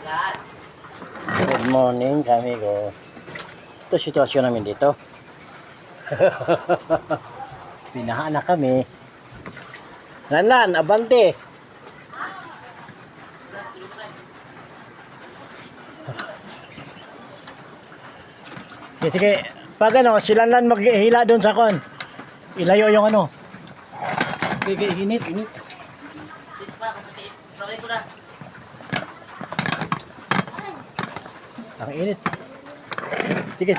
Good morning, kami ko. Ito sitwasyon namin dito. Pinahaan na kami. Lanlan, abante. Sige, sige. Pag ano, si Lanlan maghihila doon sa kon. Ilayo yung ano. Sige, init. Please pa, kasakit. Sorry ko na. Ang init. Sige.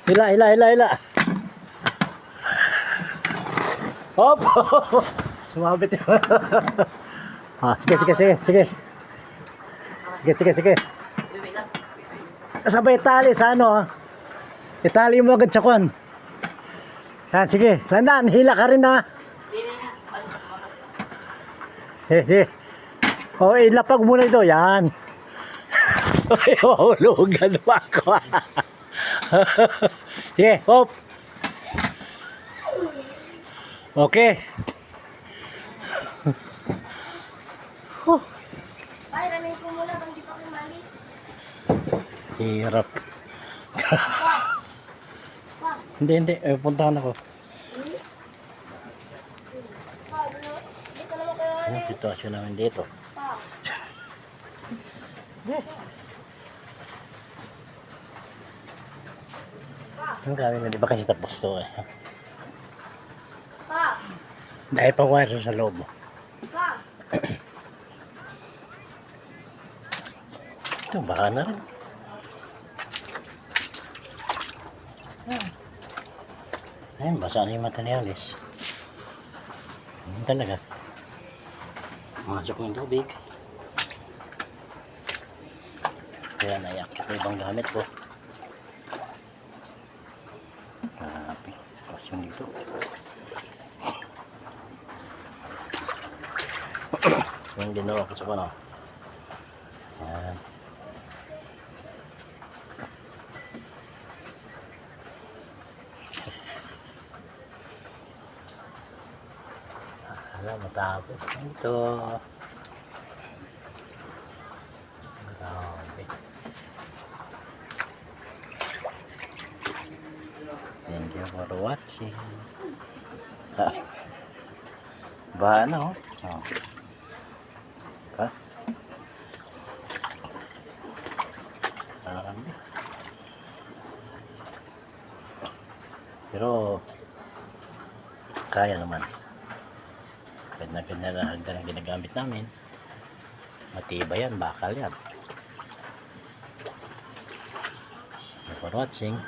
Hila. Hop! Sumabit yun. Sige. Wait lang. Sabay tali sa ano. Itali mo agad sa kwan. Yan, sige. Landan, hila ka rin ha. Sige. O, ilapag muna ito. Yan. Ay, mahulugan pa ako. Sige, hop. Okay. Ay, ramay ko muna bang di pa kumali. Hirap. Hindi. Puntahan ako. Di ka naman kayo. Ano sitwasyon namin dito? Ang kami na di ba kasi tapos to eh. Pa! Dahil pa wire sa loob. Pa! Ito, baka na rin. Ayun, basa na yung mata ni Alice. Ayun talaga. Masok ng tubig. Kaya naiakit na ibang gamit ko. Grabe. Kasyon dito. Yung ginawa ko sa pano. Yan. Alam, matapos ito. Grabe. Thank you for watching. Bahan na oh. Ha? Marami. Pero kaya naman. Kahit na pinalahagdan ang ginagamit namin, matibay yan, bakal yan. Thank you for watching.